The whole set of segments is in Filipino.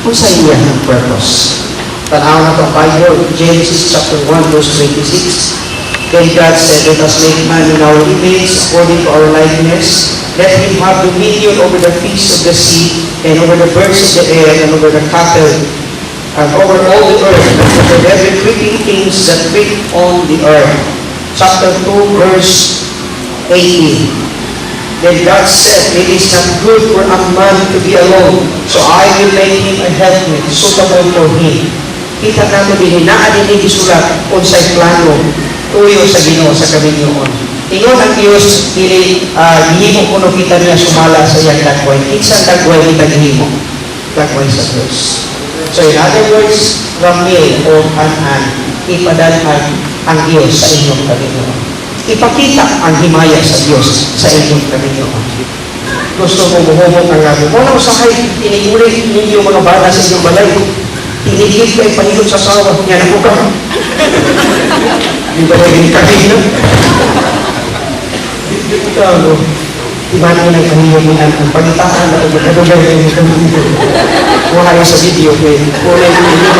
kung sa iya ang purpose. Tanaw na itong Bible, Genesis chapter 1, verse 26. Then God said, let us make man in our image, according to our likeness. Let him have dominion over the fish of the sea, and over the birds of the air, and over the cattle, and over all the earth, and over every creeping things that creep on the earth. Chapter 2, verse 18. Then God said, it is not good for a man to be alone, so I will make him a helpmate suitable for him. Kita nato din, hinaan din isulat kung sa'y plano, tuyo sa Ginoo sa kaminyoon. Ingon ang Diyos, gihimo kuno kita niya sumala sa iyang dagway. Kinsang dagway kita gihimo? Dagway sa Diyos. So in other words, Ramil o An-an, ipadalhan ang Diyos sa inyong kaminyoon. Ipakita ang himaya sa Diyos sa inyong kaminyoon. Gusto mo buhumok ang gabi. Muna usahay, inigulit ninyo mga bata sa inyong balay. Tinigil kayo panilot sa sawa. Yan ako ka. Di ba na yung kakino? Ito, iba na yung panilot mo ang pagitahan na magkadugay na yung wala yung sa video. Wala yung video.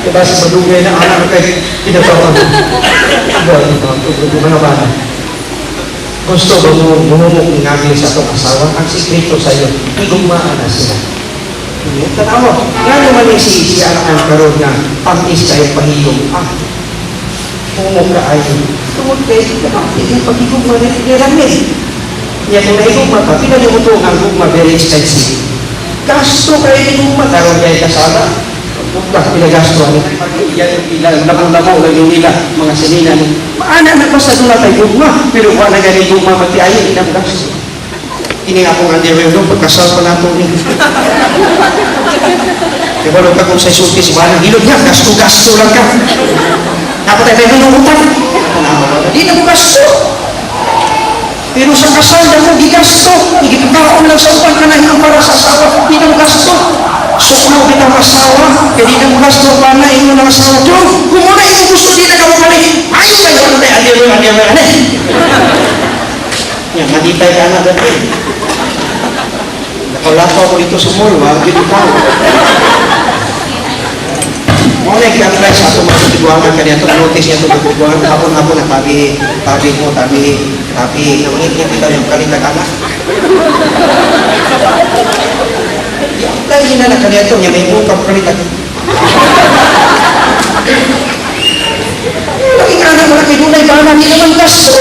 Diba sa madugay na anak kayo pinatawa mo. Ito, mga bata. Gusto ba mo bumumok ng namin sa itong asawa? Ang sikreto sa iyo, igugmaan na sila. Tanawa, nga naman yung si An-an karoon nga, pag-is kayo pahiyong, bumumok ka ayon. Tungod kayo, yung pag-igugma na piniramin. Kaya kung naigugma ka, pinalimuto ang gugma very expensive. Gasto kayo igugma, karoon kayo kasada. Bukas pinagasto ang lamang-lamang laging nila, mga sinina. Maana na basta doon natin gugma, pero wala na galing gugma matiayin, inang gasto. Ini nga pong underwear doon, pagkasal pa nato ni. Diba doon ka kung sa isulti si Balang, ilog niya, gasto-gasto lang ka. Dapat tayo ng utang. Hindi na mo gasto. Pero sa kasal na mo, gigasto. Igipagkaroon lang sa upang kanahin para sa asawa, hindi na mo gasto. Suklaw kita ang asawa, kaya di na mo gasto pa na inyo ng asawa. Diyo, kung muna yung gusto, di na ka mo kali. Ayun na yun, underwear. Yan, matitay ka na dati. Nakalakaw ko dito sa mall, wag yun ikaw. Muna i-apply sa itong mga tiguangan ka niya, itong notice niya itong tiguangan, hapon-hapon na tabi mo, namangit niya kita yung kalitag anak. I-apply niya na kanya ito, niya may mukang kalitag. Laging anak mo na kinunay ba na, hindi naman gasto.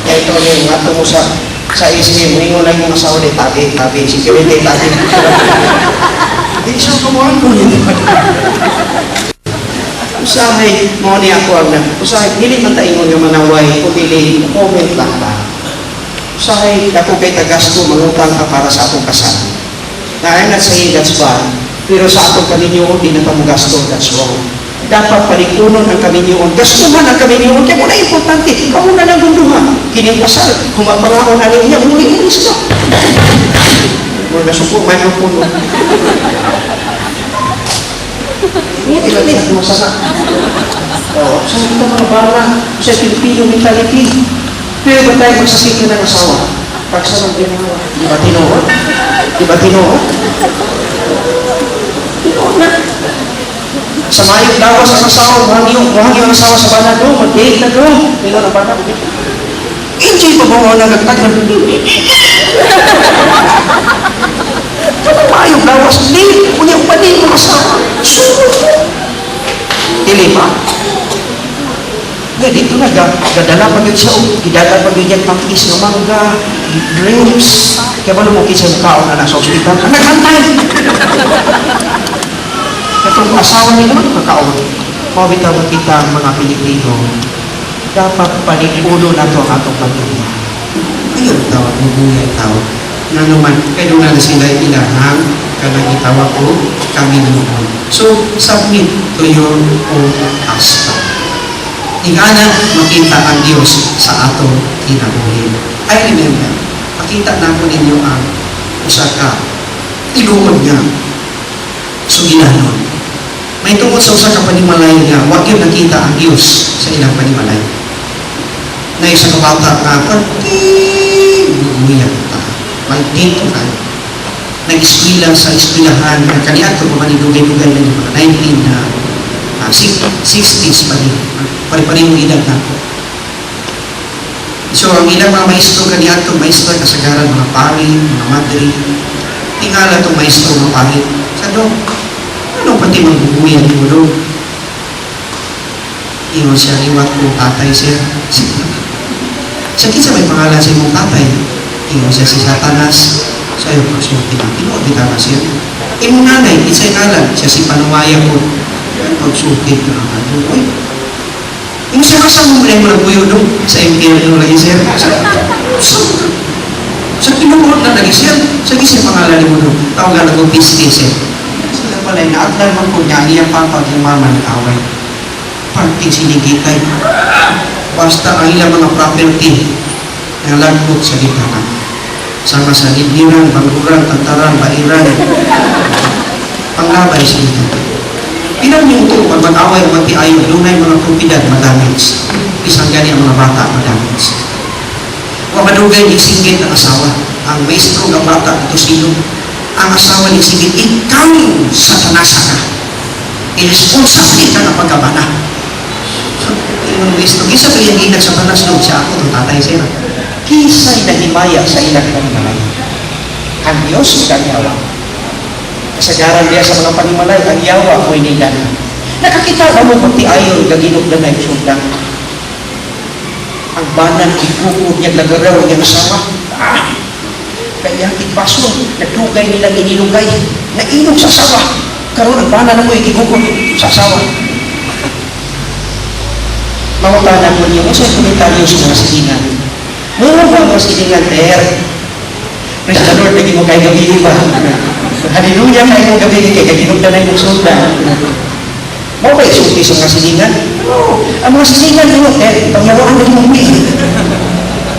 Kaya ito yung ato mo sa isip, may ngunay mong asawa din, tabi, security, tabi. Hindi siya kumuhan ko yun. Usahay, mo ni ako ang usahay, hindi man tayo yung manaway, kung hindi, comment lang ba. Usahay, ako kay tagasto, mangutang ka para sa atong kasal. Na I'm not saying that's bad, pero sa atong kaninyoon, di na pa mo gasto, that's wrong. Dapat palikunon ang kaminyoon. Gastuhan ang kaminyoon. Kaya muna importante, ikaw na lang gunduhan. Kining kasal, kung maparaon na niya, muli-muli sila. Mula suko, may mapuno. Hindi lang yan, masana. Sa kita mga bala, sa Pilipino mentality. Pero ba tayo magsasiki ng asawa? Pagsanong ginawa. Di ba tinoon? Tinoon na. Sa mayong dawa sa asawa, muhang yung asawa sa banat mo, mag-date na doon. Tingnan ang banat mo. Enjoy pa ba mo nagagtag na doon? Ano mayong dawa sa date? Kunyang pa din yung asawa. Sunod mo. Dili pa. Ngayon, dito na, gadala pa yun siya, gidala pa yun yan, pang-is ng mangga, drinks. Kaya ba lumukit sa mukhaon na nasa hospital? Naghantay! Itong asawa niya naman, kakaon. Mawita mo kita mga Pilipino, dapat panikulo na ito ang atong pamilya. Ayun tawag, bubuyay tawag. Na naman, kaya nung na sila ilahang, kanang itawag ko, kami naman. So, submit to your own husband. Ingana, makita ang Diyos sa atong kinabuhi. I remember, makita na po ninyo ang usaka, iluod niya, suginanon. May tungkol sa usa ka panimalay nga, wag yun nakita ang Diyos sa ilang panimalay. Na isa ka bata nga, pati, bubuyan ka. Maldito ka. nag-eskwela sa eskwelahan, kaniya ito pa ni dugay-dugay na yung mga 1960s pa rin. Pari-pari yung edad na. So, ang ilang mga maestro kaniya ito, maestro ay kasagaran, mga pari, mga madri. Tingala itong maestro mga pari. Sa doon, ano pati magbubuyan mo doon? Iyon siya, liwat ko tatay siya. Sa kinsa may pangalan sa imong tatay? Iyon siya si Satanas. Sa iyo, pagsulti ng Pinoy, bitara siya. Imong nanay, isa'y ngalan, siya si Panuwaya ko. Pagsulti ka ng Pinoy. Yung siya kasama mo na yung nagbuyo doon sa imperial lagi siya. Sa kinukurot na lagi siya. Sa kisang pangalan mo doon. Tawagan ako pisti siya. Sila pala, naagdan man po niya, niya pa yung mama nag-away. Parking sinigitay. Basta ang ilang mga property na lagbot sa gitana. Sama sa libiran, bangkuran, tantaran, bairan. Panglabay sa gitana. Pinang yung ito, pag mag-away o mag-tiayon, dunay mga propiedad madamage. Isang gani ang mga bata madamage. Kung madugay ni singgit ang asawa, ang maestro ng bata ito sino, ang asawa ni singgit, ikaw satanasa ka. Irresponsable ka ng pagkabana. Yung maestro, kisa pa yung ginag sa panas doon siya ako, itong tatay siya. Kisa'y nahimaya sa ilang panimalay. Ang Diyos kanyawa. Kasagaran niya sa mga panimalay, ang yawa mo'y nilan. Nakakita ka mo pati ayon, gaginok na naisundan. Ang banan, ikukod niya, lagaraw niya asawa. Kaya ipaso, nagdugay nilang inilugay. Nainog sa asawa. Karoon ang banan mo, ikukod sa asawa. Mawatanan mo niyo, masa'y komentaryo sa mga silingan. Mura ba ang mga silingan, ter? Praise the Lord, naging mo kayo gabi ba? Hallelujah, kayo mo gabi, kaya ginugdan na yung sundan. Mau ba isulti sa mga silingan? No. Ang mga silingan nyo, pangyawaan na yung hindi.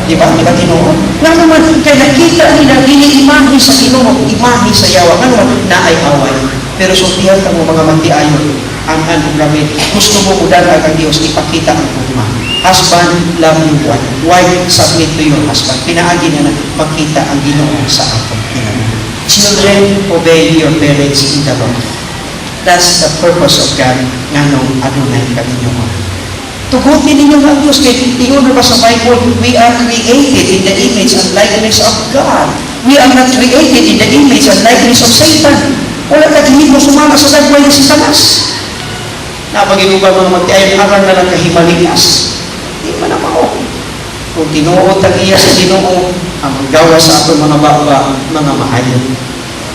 Di ba? Di ba Ginoo? Nga naman, kaya nakita nila, imahe sa Ginoo, imahe sa yawa. Nga naman, naay-away. Pero sultihan ka mo mga magtiayon, ang anong gamit. Gusto mo udan ang Diyos, ipakita ang pugma. Husband, love your wife. Wife, submit to your husband. Pinaagi na makita ang Ginoo sa atong kinabuhi. Children, obey your parents in the Lord. That's the purpose of God. Nga nung adunay kaninyo. Tugutin ninyo ang Diyos. Kaya tingin na ba sa Bible, we are created in the image and likeness of God. We are not created in the image and likeness of Satan. Wala ka hindi mo sumama sa dagway ni Satanas. Napag-inuban mga magtiayon, aral na lang kahimaligas. Hindi man na mao. Kung tinuot ang iya sa Ginoo, ang gawa sa ato mga baba, mga maayon.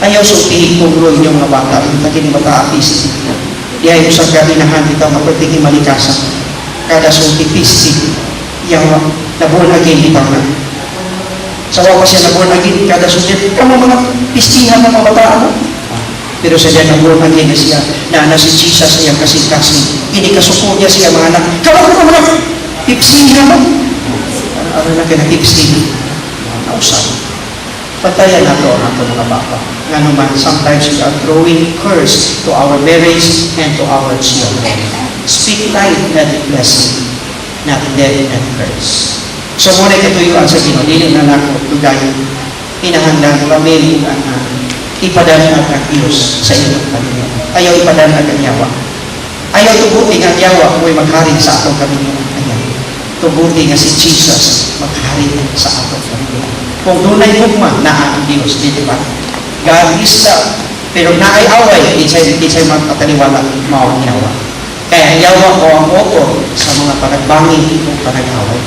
Ayaw sultihin kung rulo inyong mga bata, yung tagin ni bata apis. Diyayo sa gabinahan dito, maperting himalikasan. Kada sulti pisti, yawa, nabuon agin ito na. Sawa pa siya nabuon agin, kada sulti, kamo mga pistihan ng mga bata mo. Pero sa diyan nabuon agin na siya, na si Jesus niya kasing-kasing. Inikasuko niya siya mga anak. Kawa ko mga pistihan mo. Ano na kinakipstig? Nausap. Patayan nato ang ato mga bata. Nga naman, sometimes we are throwing curse to our marriage and to our children. Speak life, not blessing, not death, not curse. So muna katuyuan sa Ginoo, dili na nako tugayon. Hinahanglan pamilya ang ipadala ang Diyos sa inyong pamilya. Ayaw ipadala ang yawa. Ayaw tubuting ang yawa mo'y magharing sa atong pamilya. Tubuti nga si Jesus maghari sa atong pamilya. Kung dunay hukma, naa ang Diyos, di ba? God is love. Pero naay away, di sa'y magkataliwala, mawang yawa. Kaya ang yawa ko ang author sa mga panagbangin o panag-away.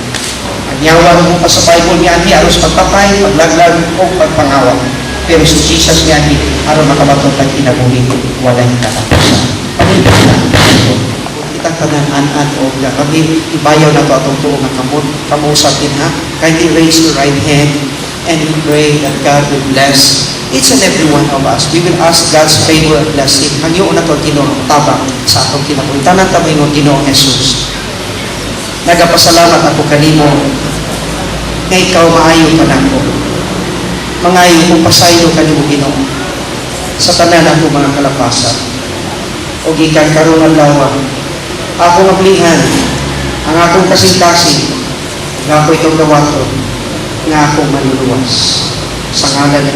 Ang yawa mo pa sa Bible niya, di aros pagpatay, paglaglag o pagpangawa. Pero si Jesus niya, di aros makabatong tag-inabuhi, walay katapusan. Pamilya na. Kita kanan-anan o kami ibayaw na ito atong tuong ng kamusap din ha. Kindly raise your right hand and we pray that God will bless each and every one of us. We will ask God's favor and blessing. Hangyo na ito Ginoo tabang sa atong kinabuhi. Tanan ta mo Ginoo Jesus. Nagapasalamat ako kanimo nga ikaw maayo ka nako. Mangayo kung pasayo kanimo Ginoo sa tanan ako mga kalapasan. O gikan karon adlaw ako maglihan ang akong kasing-kasing nga ako itong dawato nga akong maluluwas sa ngalan ng